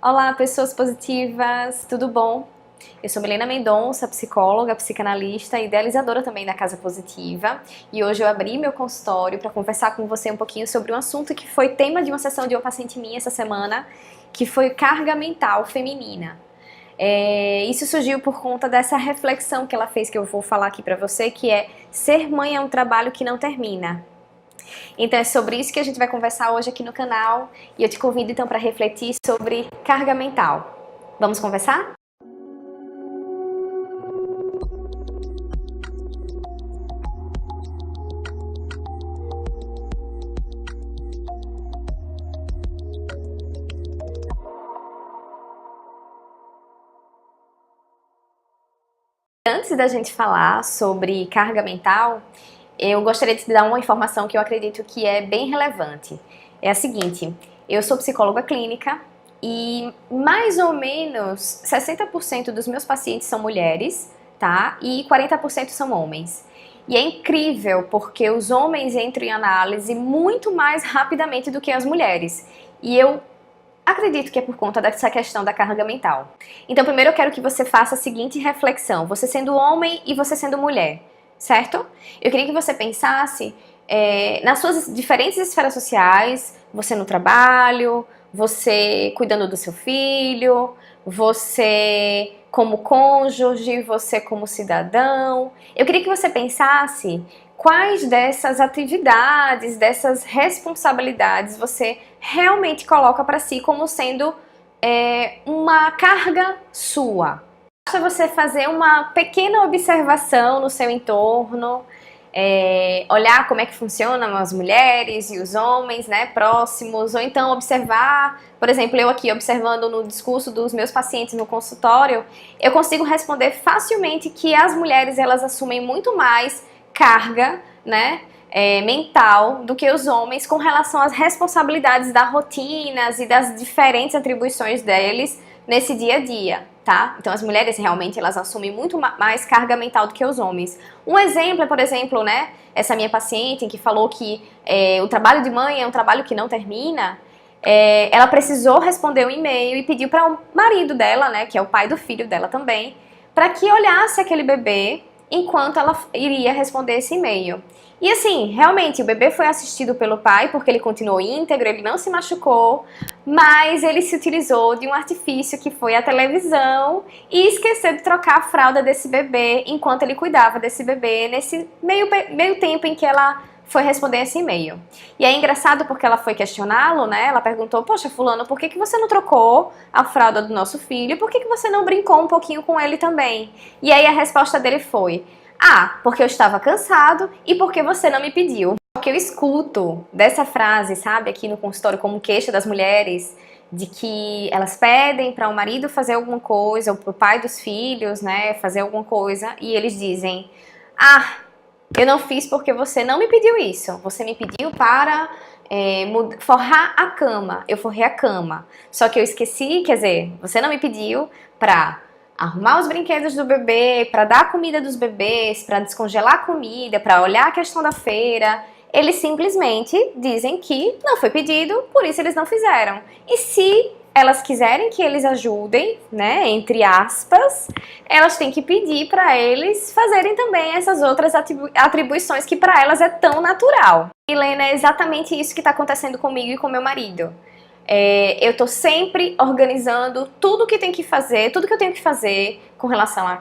Olá, pessoas positivas, tudo bom? Eu sou Milena Mendonça, psicóloga, psicanalista e idealizadora também da Casa Positiva. E hoje eu abri meu consultório para conversar com você um pouquinho sobre um assunto que foi tema de uma sessão de uma paciente minha essa semana, que foi carga mental feminina. Isso surgiu por conta dessa reflexão que ela fez, que eu vou falar aqui para você, que é: ser mãe é um trabalho que não termina. Então é sobre isso que a gente vai conversar hoje aqui no canal e eu te convido então para refletir sobre carga mental. Vamos conversar? Antes da gente falar sobre carga mental, eu gostaria de te dar uma informação que eu acredito que é bem relevante. É a seguinte: eu sou psicóloga clínica e mais ou menos 60% dos meus pacientes são mulheres, tá? E 40% são homens. E é incrível porque os homens entram em análise muito mais rapidamente do que as mulheres. E eu acredito que é por conta dessa questão da carga mental. Então, primeiro eu quero que você faça a seguinte reflexão, você sendo homem e você sendo mulher, certo? Eu queria que você pensasse nas suas diferentes esferas sociais, você no trabalho, você cuidando do seu filho, você como cônjuge, você como cidadão. Eu queria que você pensasse quais dessas atividades, dessas responsabilidades você realmente coloca para si como sendo uma carga sua. Basta você fazer uma pequena observação no seu entorno, olhar como é que funcionam as mulheres e os homens, né, próximos, ou então observar, por exemplo, eu aqui observando no discurso dos meus pacientes no consultório, eu consigo responder facilmente que as mulheres elas assumem muito mais carga, né, mental do que os homens com relação às responsabilidades das rotinas e das diferentes atribuições deles nesse dia a dia, tá? Então as mulheres realmente elas assumem muito mais carga mental do que os homens. Um exemplo é, por exemplo, né, essa minha paciente que falou que o trabalho de mãe é um trabalho que não termina. Ela precisou responder um e-mail e pediu para o marido dela, né, que é o pai do filho dela também, para que olhasse aquele bebê enquanto ela iria responder esse e-mail. E assim, realmente o bebê foi assistido pelo pai porque ele continuou íntegro, ele não se machucou, mas ele se utilizou de um artifício que foi a televisão e esqueceu de trocar a fralda desse bebê enquanto ele cuidava desse bebê nesse meio tempo em que ela foi responder esse e-mail. E é engraçado porque ela foi questioná-lo, né? Ela perguntou: poxa, fulano, por que você não trocou a fralda do nosso filho? Por que você não brincou um pouquinho com ele também? E aí a resposta dele foi: ah, porque eu estava cansado e porque você não me pediu. O que eu escuto dessa frase, sabe, aqui no consultório como queixa das mulheres, de que elas pedem para o marido fazer alguma coisa, ou para o pai dos filhos, né, fazer alguma coisa, e eles dizem: ah, eu não fiz porque você não me pediu isso. Você me pediu para forrar a cama. Eu forrei a cama. Só que eu esqueci, quer dizer, você não me pediu para arrumar os brinquedos do bebê, para dar a comida dos bebês, para descongelar a comida, para olhar a questão da feira. Eles simplesmente dizem que não foi pedido, por isso eles não fizeram. E se elas quiserem que eles ajudem, né, entre aspas, elas têm que pedir para eles fazerem também essas outras atribuições que para elas é tão natural. Helena, é exatamente isso que está acontecendo comigo e com meu marido. Eu estou sempre organizando tudo que tem que fazer, tudo que eu tenho que fazer com relação à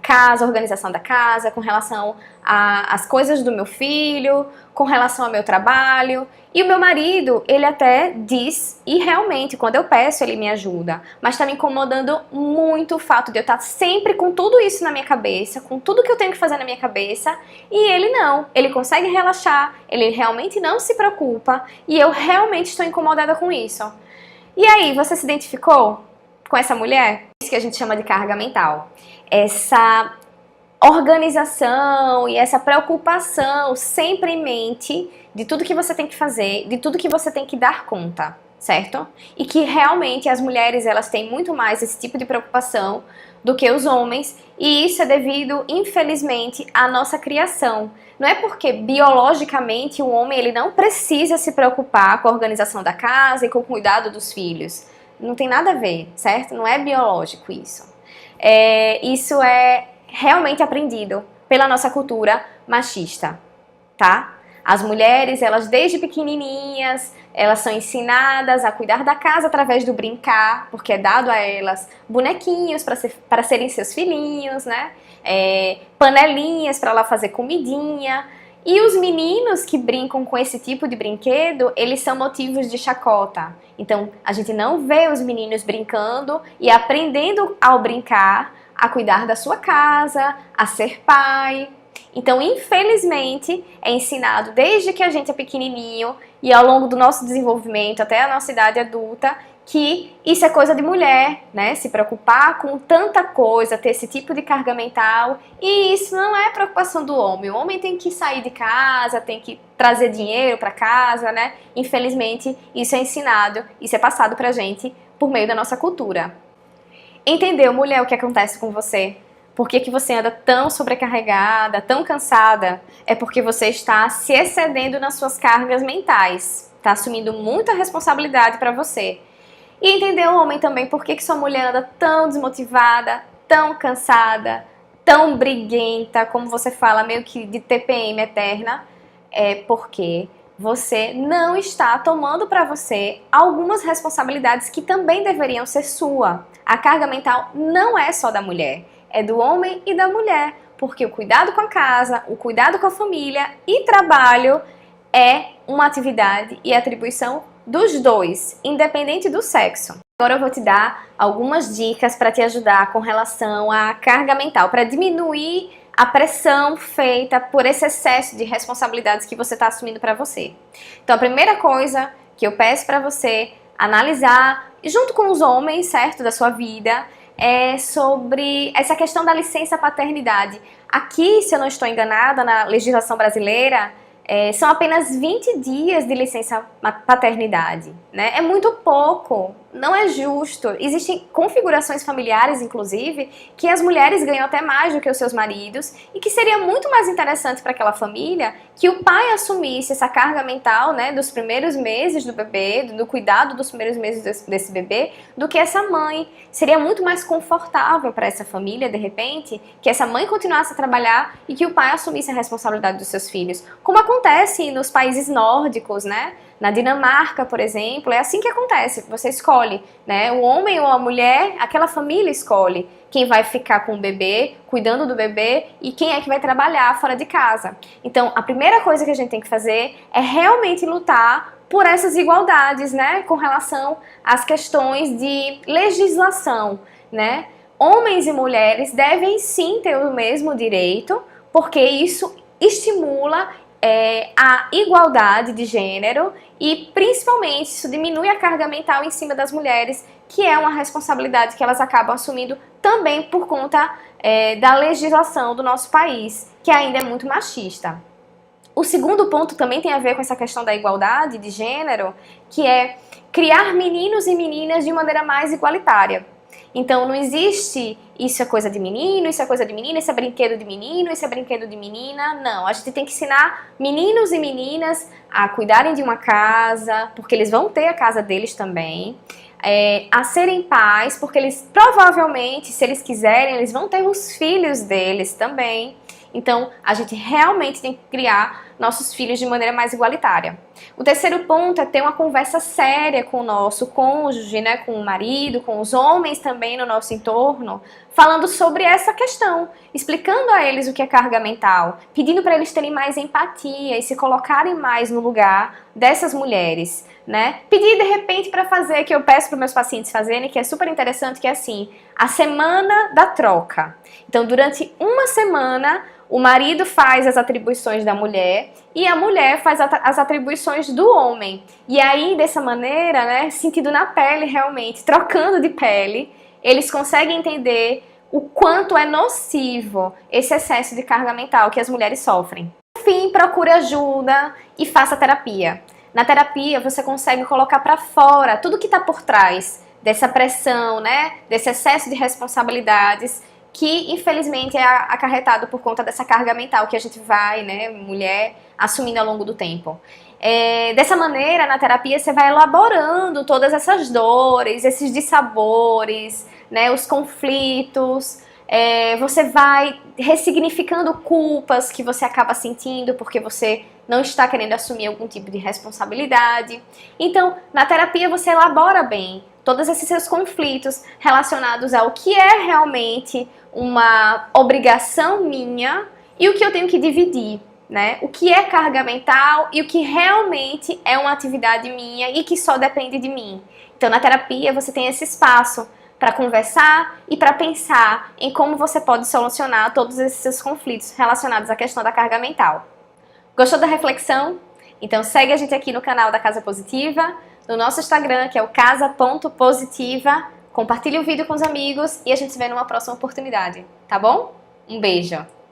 casa, a organização da casa, com relação às coisas do meu filho, com relação ao meu trabalho. E o meu marido, ele até diz, e realmente, quando eu peço, ele me ajuda. Mas está me incomodando muito o fato de eu estar sempre com tudo isso na minha cabeça, com tudo que eu tenho que fazer na minha cabeça, e ele não. Ele consegue relaxar, ele realmente não se preocupa, e eu realmente estou incomodada com isso. E aí, você se identificou com essa mulher? Isso que a gente chama de carga mental. Essa organização e essa preocupação sempre em mente de tudo que você tem que fazer, de tudo que você tem que dar conta, certo? E que realmente as mulheres elas têm muito mais esse tipo de preocupação do que os homens, e isso é devido, infelizmente, à nossa criação. Não é porque biologicamente o homem ele não precisa se preocupar com a organização da casa e com o cuidado dos filhos. Não tem nada a ver, certo? Não é biológico isso. Isso é realmente aprendido pela nossa cultura machista, tá? As mulheres, elas desde pequenininhas, elas são ensinadas a cuidar da casa através do brincar, porque é dado a elas bonequinhos para serem seus filhinhos, né? Panelinhas para ela fazer comidinha. E os meninos que brincam com esse tipo de brinquedo, eles são motivos de chacota. Então, a gente não vê os meninos brincando e aprendendo ao brincar, a cuidar da sua casa, a ser pai. Então, infelizmente, é ensinado desde que a gente é pequenininho e ao longo do nosso desenvolvimento até a nossa idade adulta que isso é coisa de mulher, né? Se preocupar com tanta coisa, ter esse tipo de carga mental, e isso não é preocupação do homem. O homem tem que sair de casa, tem que trazer dinheiro para casa, né? Infelizmente, isso é ensinado, isso é passado pra gente por meio da nossa cultura. Entendeu, mulher, o que acontece com você? Por que você anda tão sobrecarregada, tão cansada? É porque você está se excedendo nas suas cargas mentais, está assumindo muita responsabilidade para você. E entender o homem também por que sua mulher anda tão desmotivada, tão cansada, tão briguenta, como você fala, meio que de TPM eterna, é porque você não está tomando para você algumas responsabilidades que também deveriam ser sua. A carga mental não é só da mulher, é do homem e da mulher, porque o cuidado com a casa, o cuidado com a família e trabalho é uma atividade e atribuição dos dois, independente do sexo. Agora eu vou te dar algumas dicas para te ajudar com relação à carga mental, para diminuir a pressão feita por esse excesso de responsabilidades que você está assumindo para você. Então a primeira coisa que eu peço para você analisar, junto com os homens, certo, da sua vida, é sobre essa questão da licença paternidade. Aqui, se eu não estou enganada, na legislação brasileira, são apenas 20 dias de licença paternidade, né? É muito pouco, não é justo. Existem configurações familiares, inclusive, que as mulheres ganham até mais do que os seus maridos e que seria muito mais interessante para aquela família que o pai assumisse essa carga mental, né, dos primeiros meses do bebê, do cuidado dos primeiros meses desse bebê, do que essa mãe. Seria muito mais confortável para essa família, de repente, que essa mãe continuasse a trabalhar e que o pai assumisse a responsabilidade dos seus filhos, como acontece nos países nórdicos, né? Na Dinamarca, por exemplo, é assim que acontece. Você escolhe, né? O homem ou a mulher, aquela família escolhe quem vai ficar com o bebê, cuidando do bebê e quem é que vai trabalhar fora de casa. Então, a primeira coisa que a gente tem que fazer é realmente lutar por essas igualdades, né? Com relação às questões de legislação, né? Homens e mulheres devem sim ter o mesmo direito, porque isso estimula a igualdade de gênero e principalmente isso diminui a carga mental em cima das mulheres, que é uma responsabilidade que elas acabam assumindo também por conta da legislação do nosso país, que ainda é muito machista. O segundo ponto também tem a ver com essa questão da igualdade de gênero, que é criar meninos e meninas de maneira mais igualitária. Então não existe isso é coisa de menino, isso é coisa de menina, isso é brinquedo de menino, isso é brinquedo de menina. Não, a gente tem que ensinar meninos e meninas a cuidarem de uma casa, porque eles vão ter a casa deles também. A serem pais, porque eles provavelmente, se eles quiserem, eles vão ter os filhos deles também. Então, a gente realmente tem que criar nossos filhos de maneira mais igualitária. O terceiro ponto é ter uma conversa séria com o nosso cônjuge, né, com o marido, com os homens também no nosso entorno, falando sobre essa questão, explicando a eles o que é carga mental, pedindo para eles terem mais empatia e se colocarem mais no lugar dessas mulheres, né? Pedir de repente para fazer, que eu peço para meus pacientes fazerem, que é super interessante, que é assim, a semana da troca. Então, durante uma semana, o marido faz as atribuições da mulher e a mulher faz as atribuições do homem. E aí, dessa maneira, né, sentido na pele realmente, trocando de pele, eles conseguem entender o quanto é nocivo esse excesso de carga mental que as mulheres sofrem. Por fim, procure ajuda e faça terapia. Na terapia, você consegue colocar para fora tudo que está por trás dessa pressão, né, desse excesso de responsabilidades que infelizmente é acarretado por conta dessa carga mental que a gente vai, né, mulher, assumindo ao longo do tempo. Dessa maneira, na terapia, você vai elaborando todas essas dores, esses dissabores, né, os conflitos, você vai ressignificando culpas que você acaba sentindo porque você não está querendo assumir algum tipo de responsabilidade. Então, na terapia você elabora bem todos esses seus conflitos relacionados ao que é realmente uma obrigação minha e o que eu tenho que dividir, né? O que é carga mental e o que realmente é uma atividade minha e que só depende de mim. Então, na terapia você tem esse espaço para conversar e para pensar em como você pode solucionar todos esses seus conflitos relacionados à questão da carga mental. Gostou da reflexão? Então segue a gente aqui no canal da Casa Positiva, no nosso Instagram, que é o casa.positiva. Compartilhe o vídeo com os amigos e a gente se vê numa próxima oportunidade, tá bom? Um beijo!